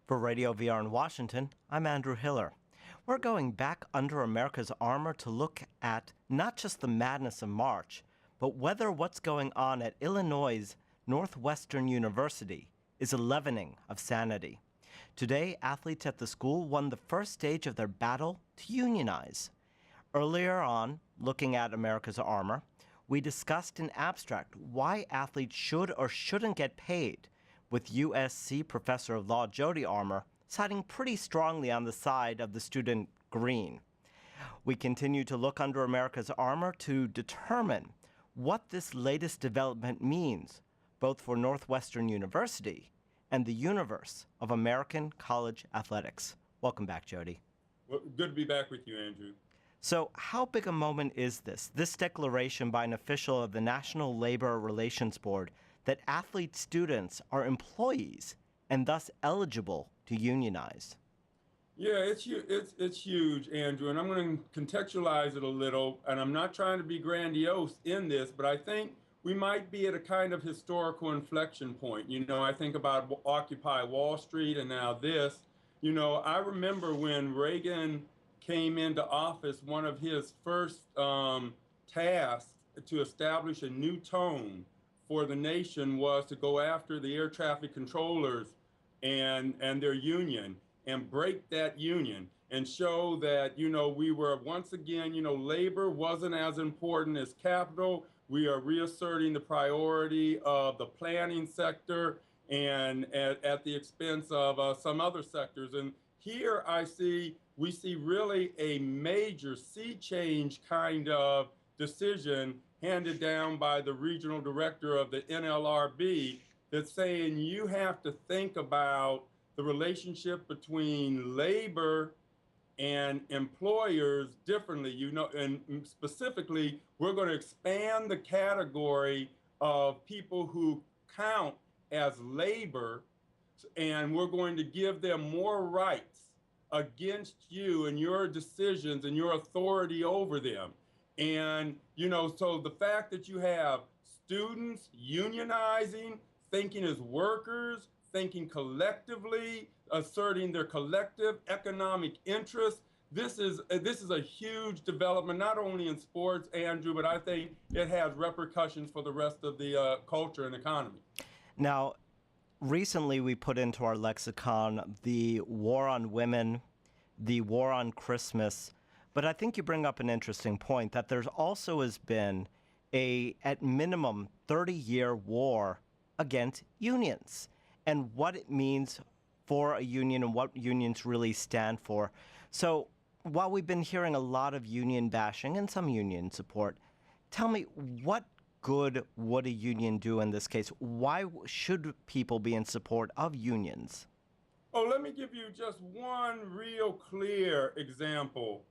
For Radio VR in Washington, I'm Andrew Hiller. We're going back under America's armor to look at not just the madness of March, but whether what's going on at Illinois Northwestern University is a leavening of sanity. Today, athletes at the school won the first stage of their battle to unionize. Earlier on, looking at America's armor, we discussed in abstract why athletes should or shouldn't get paid, with USC professor of law Jody Armour siding pretty strongly on the side of the student green. We continue to look under America's armor to determine what this latest development means, both for Northwestern University and the universe of American college athletics. Welcome back, Jody. Well, good to be back with you, Andrew. So how big a moment is this declaration by an official of the National Labor Relations Board that athlete students are employees and thus eligible to unionize? Yeah, it's huge, Andrew, and I'm going to contextualize it a little, and I'm not trying to be grandiose in this, but I think we might be at a kind of historical inflection point. You know, I think about Occupy Wall Street and now this. You know, I remember when Reagan came into office, one of his first tasks to establish a new tone for the nation was to go after the air traffic controllers and their union and break that union and show that, you know, we were once again, you know, labor wasn't as important as capital. We are reasserting the priority of the planning sector and at the expense of some other sectors. And here we see really a major sea change kind of decision handed down by the regional director of the NLRB that's saying you have to think about the relationship between labor and employers differently, you know, and specifically, we're going to expand the category of people who count as labor, and we're going to give them more rights against you and your decisions and your authority over them. And, you know, so the fact that you have students unionizing, thinking as workers, thinking collectively, asserting their collective economic interests, this is a huge development, not only in sports, Andrew, but I think it has repercussions for the rest of the culture and economy. Now, recently we put into our lexicon the war on women, the war on Christmas. But I think you bring up an interesting point that there's also has been at minimum, 30-year war against unions and what it means for a union and what unions really stand for. So while we've been hearing a lot of union bashing and some union support, tell me, what good would a union do in this case? Why should people be in support of unions? Oh, let me give you just one real clear example.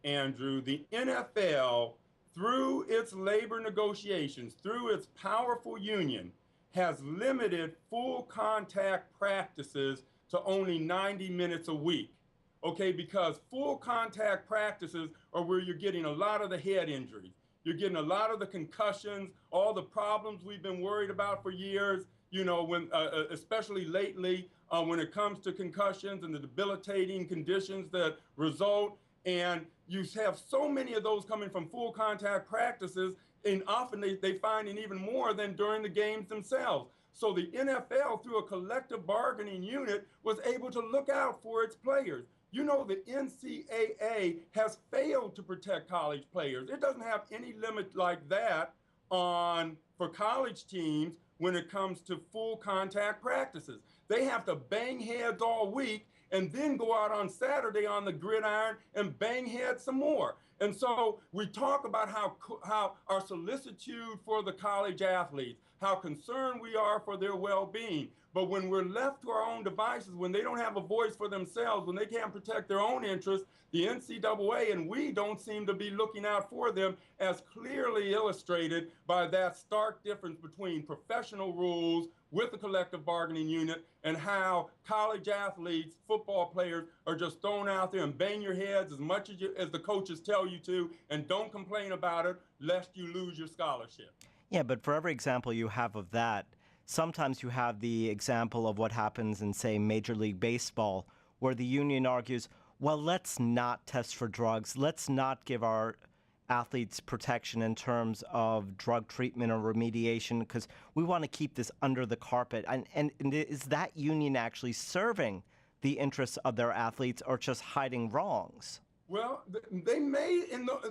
Andrew, the NFL, through its labor negotiations, through its powerful union, has limited full contact practices to only 90 minutes a week. Okay, because full contact practices are where you're getting a lot of the head injuries. You're getting a lot of the concussions, all the problems we've been worried about for years, you know, when especially lately when it comes to concussions and the debilitating conditions that result. And you have so many of those coming from full contact practices, and often they find it even more than during the games themselves. So the NFL, through a collective bargaining unit, was able to look out for its players. You know, the NCAA has failed to protect college players. It doesn't have any limit like that for college teams when it comes to full contact practices. They have to bang heads all week and then go out on Saturday on the gridiron and bang heads some more. And so we talk about how our solicitude for the college athletes, how concerned we are for their well-being. But when we're left to our own devices, when they don't have a voice for themselves, when they can't protect their own interests, the NCAA and we don't seem to be looking out for them, as clearly illustrated by that stark difference between professional rules with the collective bargaining unit and how college athletes, football players, are just thrown out there and bang your heads as much as the coaches tell you to, and don't complain about it lest you lose your scholarship. Yeah, but for every example you have of that, sometimes you have the example of what happens in, say, Major League Baseball, where the union argues, well, let's not test for drugs. Let's not give our athletes protection in terms of drug treatment or remediation because we want to keep this under the carpet. And is that union actually serving the interests of their athletes or just hiding wrongs? Well, they may,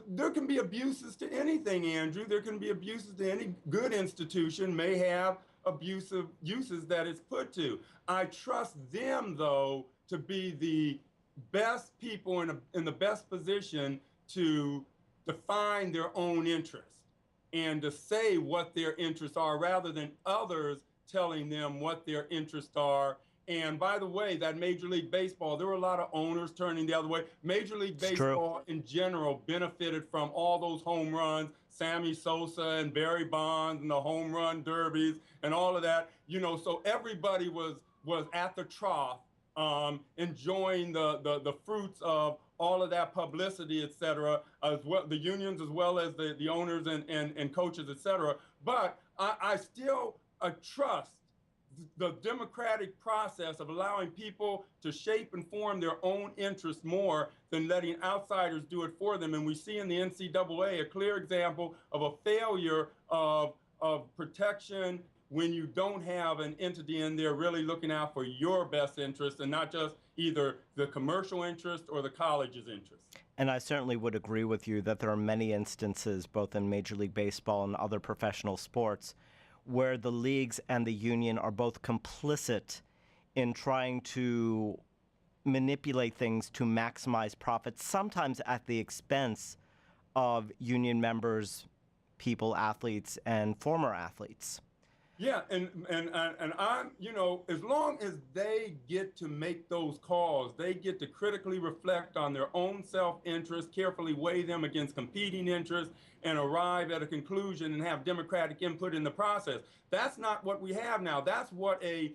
there can be abuses to anything, Andrew. There can be abuses to any good institution may have abusive uses that it's put to. I trust them, though, to be the best people in the best position to define their own interests and to say what their interests are rather than others telling them what their interests are. And by the way, that Major League Baseball, there were a lot of owners turning the other way. Major League Baseball in general benefited from all those home runs, Sammy Sosa and Barry Bonds and the home run derbies and all of that. You know, so everybody was at the trough enjoying the fruits of all of that publicity, et cetera, as well, the unions as well as the owners and coaches, et cetera. But I still trust the democratic process of allowing people to shape and form their own interests more than letting outsiders do it for them. And we see in the NCAA a clear example of a failure of protection when you don't have an entity in there really looking out for your best interest and not just either the commercial interest or the college's interest. And I certainly would agree with you that there are many instances, both in Major League Baseball and other professional sports, where the leagues and the union are both complicit in trying to manipulate things to maximize profits, sometimes at the expense of union members, people, athletes, and former athletes. Yeah, and I'm, you know, as long as they get to make those calls, they get to critically reflect on their own self-interest, carefully weigh them against competing interests, and arrive at a conclusion and have democratic input in the process. That's not what we have now. That's what a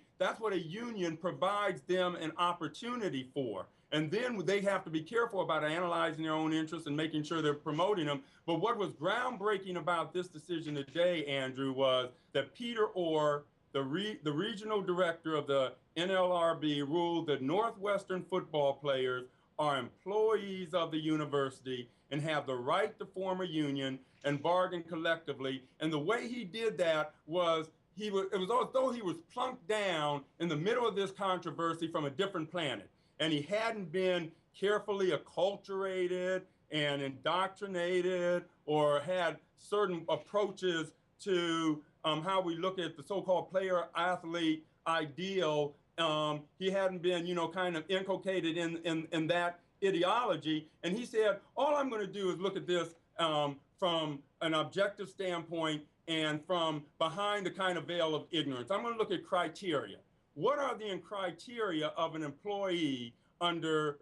union provides them an opportunity for. And then they have to be careful about analyzing their own interests and making sure they're promoting them. But what was groundbreaking about this decision today, Andrew, was that Peter Orr, the regional director of the NLRB, ruled that Northwestern football players are employees of the university and have the right to form a union and bargain collectively. And the way he did that was, it was as though he was plunked down in the middle of this controversy from a different planet. And he hadn't been carefully acculturated and indoctrinated or had certain approaches to how we look at the so-called player-athlete ideal. He hadn't been, you know, kind of inculcated in that ideology. And he said, all I'm going to do is look at this from an objective standpoint and from behind the kind of veil of ignorance. I'm going to look at criteria. What are the criteria of an employee under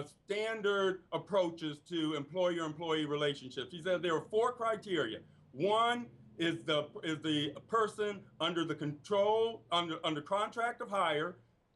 standard approaches to employer-employee relationships? He said there are 4 criteria. One is the person under the control, under contract of hire.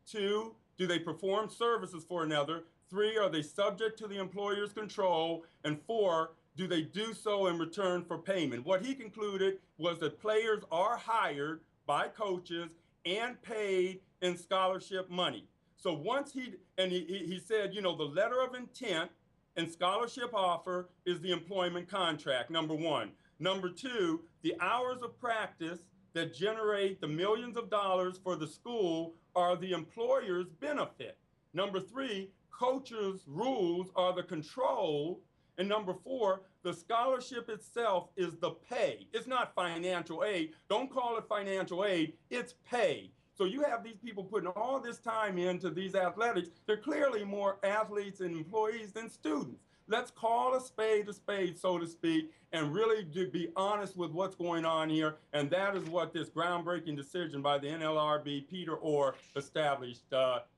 2, do they perform services for another? 3, are they subject to the employer's control? And 4, do they do so in return for payment? What he concluded was that players are hired by coaches and paid in scholarship money. So once he said, you know, the letter of intent and scholarship offer is the employment contract, number 1. Number 2, the hours of practice that generate the millions of dollars for the school are the employer's benefit. Number 3, coaches' rules are the control. And number 4, the scholarship itself is the pay. It's not financial aid. Don't call it financial aid. It's pay. So you have these people putting all this time into these athletics. They're clearly more athletes and employees than students. Let's call a spade, so to speak, and really be honest with what's going on here. And that is what this groundbreaking decision by the NLRB, Peter Orr, established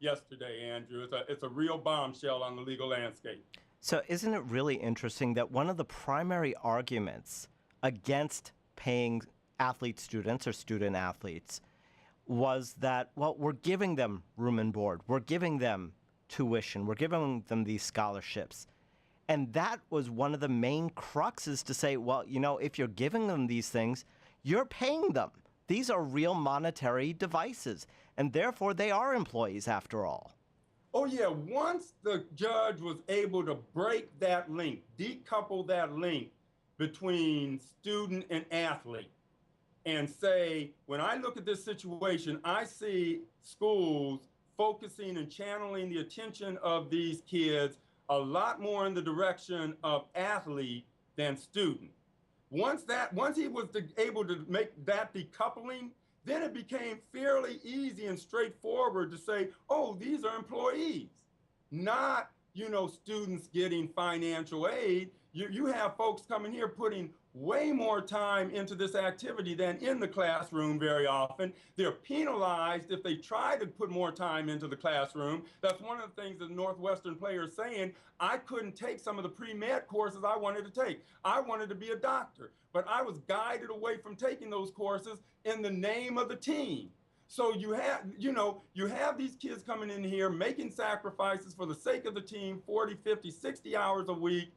yesterday, Andrew. It's a real bombshell on the legal landscape. So isn't it really interesting that one of the primary arguments against paying athlete students or student athletes was that, well, we're giving them room and board, we're giving them tuition, we're giving them these scholarships. And that was one of the main cruxes to say, well, you know, if you're giving them these things, you're paying them. These are real monetary devices, and therefore they are employees after all. Oh, yeah. Once the judge was able to break that link, decouple that link between student and athlete, and say, when I look at this situation, I see schools focusing and channeling the attention of these kids a lot more in the direction of athlete than student. Once he was able to make that decoupling, then it became fairly easy and straightforward to say, oh, these are employees, not, students getting financial aid. You have folks coming here putting way more time into this activity than in the classroom very often. They're penalized if they try to put more time into the classroom. That's one of the things that Northwestern players saying, I couldn't take some of the pre-med courses I wanted to take. I wanted to be a doctor, but I was guided away from taking those courses in the name of the team. So you have these kids coming in here making sacrifices for the sake of the team, 40, 50, 60 hours a week.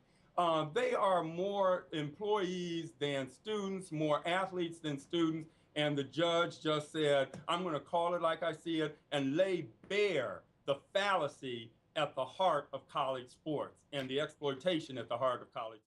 They are more employees than students, more athletes than students. And the judge just said, I'm going to call it like I see it and lay bare the fallacy at the heart of college sports and the exploitation at the heart of college.